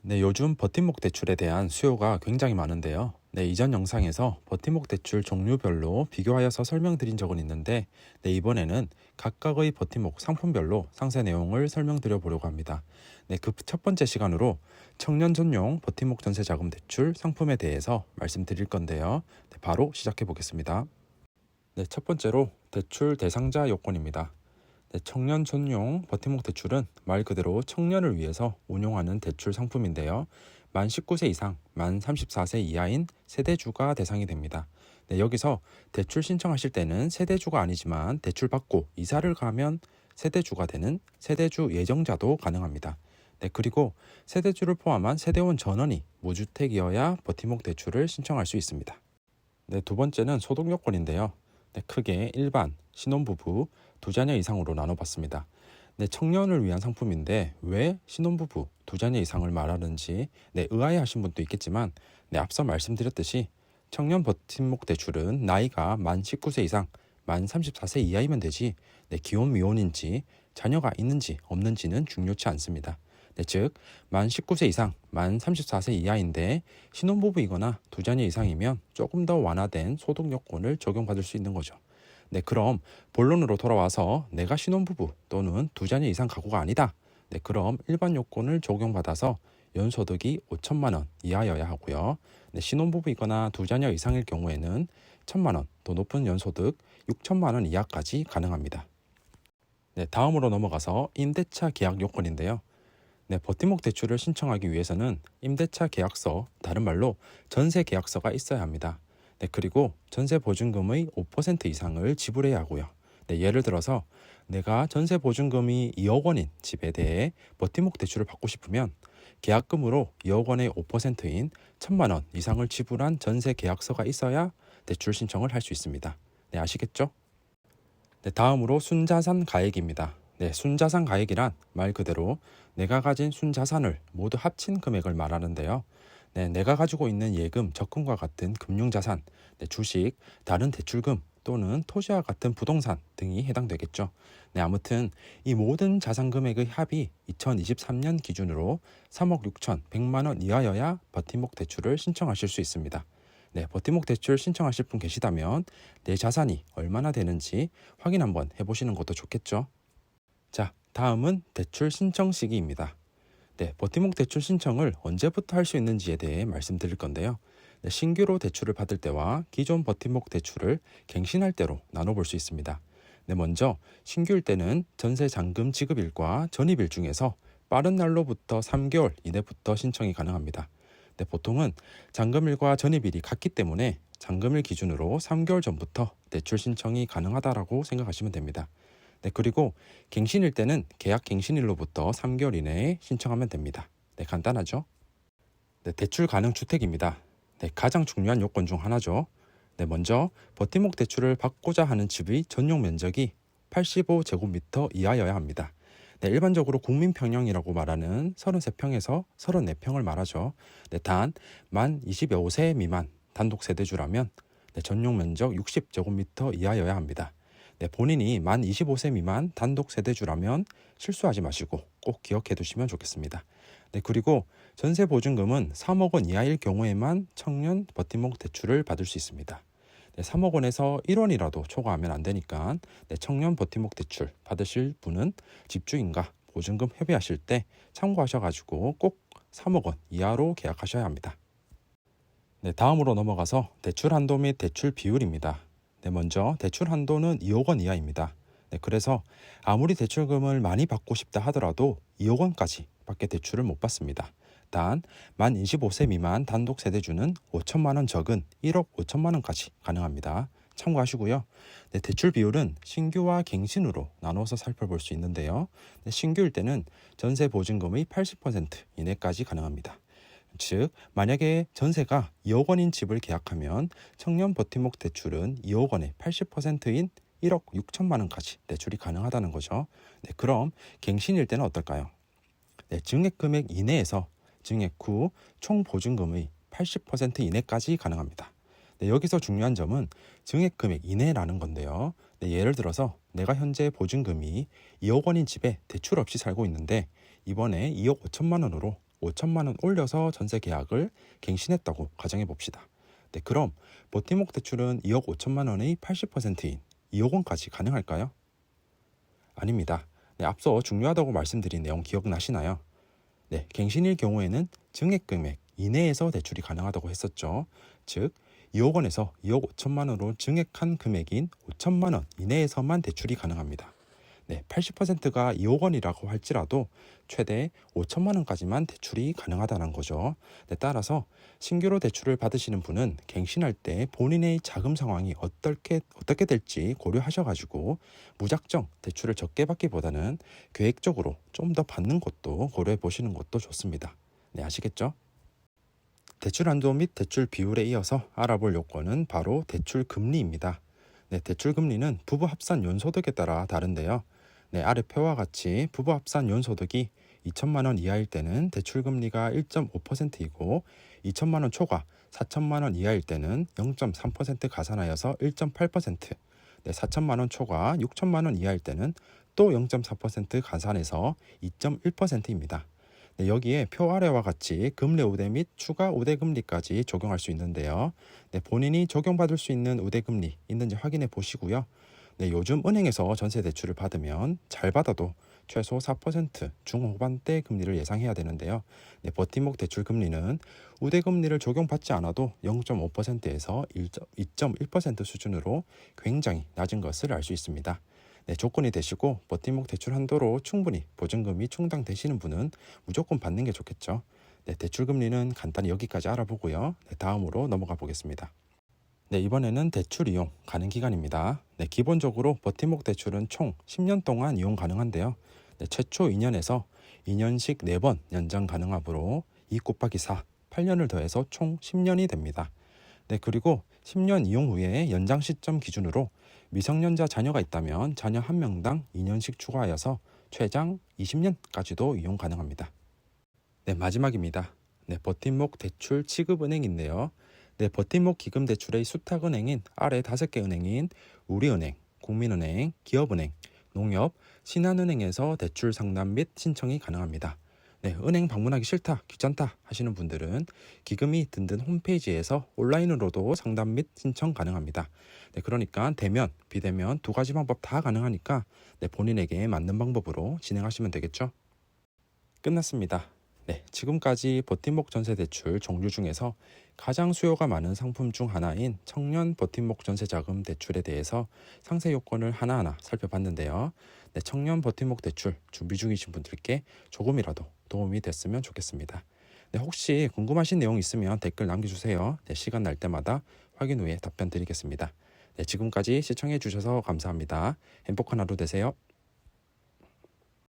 네, 요즘 버팀목 대출에 대한 수요가 굉장히 많은데요. 네, 이전 영상에서 버팀목 대출 종류별로 비교하여서 설명드린 적은 있는데, 네, 이번에는 각각의 버팀목 상품별로 상세 내용을 설명드려 보려고 합니다. 네, 그 첫 번째 시간으로 청년 전용 버팀목 전세자금 대출 상품에 대해서 말씀드릴 건데요. 네, 바로 시작해 보겠습니다. 네, 첫 번째로 대출 대상자 요건입니다. 네, 청년 전용 버팀목 대출은 말 그대로 청년을 위해서 운용하는 대출 상품인데요. 만 19세 이상, 만 34세 이하인 세대주가 대상이 됩니다. 네, 여기서 대출 신청하실 때는 세대주가 아니지만 대출 받고 이사를 가면 세대주가 되는 세대주 예정자도 가능합니다. 네, 그리고 세대주를 포함한 세대원 전원이 무주택이어야 버팀목 대출을 신청할 수 있습니다. 네, 두 번째는 소득 요건인데요. 네, 크게 일반, 신혼부부, 두 자녀 이상으로 나눠봤습니다. 네, 청년을 위한 상품인데 왜 신혼부부, 두 자녀 이상을 말하는지 의아해하신 분도 있겠지만 앞서 말씀드렸듯이 청년 버팀목 대출은 나이가 만 19세 이상, 만 34세 이하이면 되지 기혼 미혼인지 자녀가 있는지 없는지는 중요치 않습니다. 즉, 만 19세 이상, 만 34세 이하인데 신혼부부이거나 두 자녀 이상이면 조금 더 완화된 소득 요건을 적용받을 수 있는 거죠. 그럼 본론으로 돌아와서 내가 신혼부부 또는 두 자녀 이상 가구가 아니다. 그럼 일반 요건을 적용받아서 연소득이 5천만 원 이하여야 하고요. 신혼부부이거나 두 자녀 이상일 경우에는 1천만 원 더 높은 연소득 6천만 원 이하까지 가능합니다. 다음으로 넘어가서 임대차 계약 요건인데요. 버팀목 대출을 신청하기 위해서는 임대차 계약서, 다른 말로 전세 계약서가 있어야 합니다. 그리고 전세 보증금의 5% 이상을 지불해야 하고요. 예를 들어서 내가 전세 보증금이 2억 원인 집에 대해 버팀목 대출을 받고 싶으면 계약금으로 2억 원의 5%인 1천만 원 이상을 지불한 전세 계약서가 있어야 대출 신청을 할 수 있습니다. 아시겠죠? 다음으로 순자산 가액입니다. 순자산 가액이란 말 그대로 내가 가진 순자산을 모두 합친 금액을 말하는데요. 내가 가지고 있는 예금, 적금과 같은 금융자산, 주식, 다른 대출금 또는 토지와 같은 부동산 등이 해당되겠죠. 아무튼 이 모든 자산 금액의 합이 2023년 기준으로 3억 6천100만 원 이하여야 버팀목 대출을 신청하실 수 있습니다. 버팀목 대출 신청하실 분 계시다면 내 자산이 얼마나 되는지 확인 한번 해보시는 것도 좋겠죠. 자, 다음은 대출 신청 시기입니다. 버팀목 대출 신청을 언제부터 할 수 있는지에 대해 말씀드릴 건데요. 신규로 대출을 받을 때와 기존 버팀목 대출을 갱신할 때로 나눠볼 수 있습니다. 먼저 신규일 때는 전세 잔금 지급일과 전입일 중에서 빠른 날로부터 3개월 이내부터 신청이 가능합니다. 보통은 잔금일과 전입일이 같기 때문에 잔금일 기준으로 3개월 전부터 대출 신청이 가능하다라고 생각하시면 됩니다. 그리고 갱신일 때는 계약 갱신일로부터 3개월 이내에 신청하면 됩니다. 간단하죠? 대출 가능 주택입니다. 가장 중요한 요건 중 하나죠. 먼저 버팀목 대출을 받고자 하는 집의 전용 면적이 85제곱미터 이하여야 합니다. 일반적으로 국민평형이라고 말하는 33평에서 34평을 말하죠. 단 만 25세 미만 단독 세대주라면 전용 면적 60제곱미터 이하여야 합니다. 본인이 만 25세 미만 단독 세대주라면 실수하지 마시고 꼭 기억해 두시면 좋겠습니다. 그리고 전세 보증금은 3억 원 이하일 경우에만 청년 버팀목 대출을 받을 수 있습니다. 3억 원에서 1원이라도 초과하면 안 되니까 청년 버팀목 대출 받으실 분은 집주인과 보증금 협의하실 때 참고하셔가지고 꼭 3억 원 이하로 계약하셔야 합니다. 다음으로 넘어가서 대출 한도 및 대출 비율입니다. 먼저 대출 한도는 2억 원 이하입니다. 그래서 아무리 대출금을 많이 받고 싶다 하더라도 2억 원까지 밖에 대출을 못 받습니다. 단 만 25세 미만 단독 세대주는 5천만 원 적은 1억 5천만 원까지 가능합니다. 참고하시고요. 대출 비율은 신규와 갱신으로 나눠서 살펴볼 수 있는데요. 신규일 때는 전세 보증금의 80% 이내까지 가능합니다. 즉, 만약에 전세가 2억 원인 집을 계약하면 청년 버팀목 대출은 2억 원의 80%인 1억 6천만 원까지 대출이 가능하다는 거죠. 그럼 갱신일 때는 어떨까요? 증액 금액 이내에서 증액 후 총 보증금의 80% 이내까지 가능합니다. 여기서 중요한 점은 증액 금액 이내라는 건데요. 예를 들어서 내가 현재 보증금이 2억 원인 집에 대출 없이 살고 있는데 이번에 2억 5천만 원으로 5천만 원 올려서 전세 계약을 갱신했다고 가정해 봅시다. 네, 그럼 버팀목 대출은 2억 5천만 원의 80%인 2억 원까지 가능할까요? 아닙니다. 네, 앞서 중요하다고 말씀드린 내용 기억나시나요? 네, 갱신일 경우에는 증액 금액 이내에서 대출이 가능하다고 했었죠. 즉 2억 원에서 2억 5천만 원으로 증액한 금액인 5천만 원 이내에서만 대출이 가능합니다. 네, 80%가 2억 원이라고 할지라도 최대 5천만 원까지만 대출이 가능하다는 거죠. 네, 따라서 신규로 대출을 받으시는 분은 갱신할 때 본인의 자금 상황이 어떻게 될지 고려하셔가지고 무작정 대출을 적게 받기보다는 계획적으로 좀 더 받는 것도 고려해 보시는 것도 좋습니다. 네, 아시겠죠? 대출 한도 및 대출 비율에 이어서 알아볼 요건은 바로 대출 금리입니다. 네, 대출 금리는 부부 합산 연소득에 따라 다른데요. 네, 아래 표와 같이 부부 합산 연소득이 2천만 원 이하일 때는 대출 금리가 1.5%이고 2천만 원 초과 4천만 원 이하일 때는 0.3% 가산하여서 1.8%, 네, 4천만 원 초과 6천만 원 이하일 때는 또 0.4% 가산해서 2.1%입니다. 네, 여기에 표 아래와 같이 금리 우대 및 추가 우대 금리까지 적용할 수 있는데요. 네, 본인이 적용받을 수 있는 우대 금리 있는지 확인해 보시고요. 네, 요즘 은행에서 전세 대출을 받으면 잘 받아도 최소 4% 중후반대 금리를 예상해야 되는데요. 네, 버팀목 대출 금리는 우대 금리를 적용받지 않아도 0.5%에서 2.1% 수준으로 굉장히 낮은 것을 알 수 있습니다. 네, 조건이 되시고 버팀목 대출 한도로 충분히 보증금이 충당되시는 분은 무조건 받는 게 좋겠죠. 네, 대출 금리는 간단히 여기까지 알아보고요. 네, 다음으로 넘어가 보겠습니다. 네, 이번에는 대출 이용 가능 기간입니다. 네, 기본적으로 버팀목 대출은 총 10년 동안 이용 가능한데요. 네, 최초 2년에서 2년씩 4번 연장 가능하므로 2 곱하기 4, 8년을 더해서 총 10년이 됩니다. 네, 그리고 10년 이용 후에 연장 시점 기준으로 미성년자 자녀가 있다면 자녀 1명당 2년씩 추가하여서 최장 20년까지도 이용 가능합니다. 네, 마지막입니다. 네, 버팀목 대출 취급은행인데요. 네, 버팀목 기금 대출의 수탁은행인 아래 5개 은행인 우리은행, 국민은행, 기업은행, 농협, 신한은행에서 대출 상담 및 신청이 가능합니다. 네, 은행 방문하기 싫다, 귀찮다 하시는 분들은 기금이 든든 홈페이지에서 온라인으로도 상담 및 신청 가능합니다. 네, 그러니까 대면, 비대면 두 가지 방법 다 가능하니까 네, 본인에게 맞는 방법으로 진행하시면 되겠죠. 끝났습니다. 네, 지금까지 버팀목 전세대출 종류 중에서 가장 수요가 많은 상품 중 하나인 청년 버팀목 전세자금 대출에 대해서 상세 요건을 하나하나 살펴봤는데요. 네, 청년 버팀목 대출 준비 중이신 분들께 조금이라도 도움이 됐으면 좋겠습니다. 네, 혹시 궁금하신 내용 있으면 댓글 남겨주세요. 네, 시간 날 때마다 확인 후에 답변 드리겠습니다. 네, 지금까지 시청해 주셔서 감사합니다. 행복한 하루 되세요.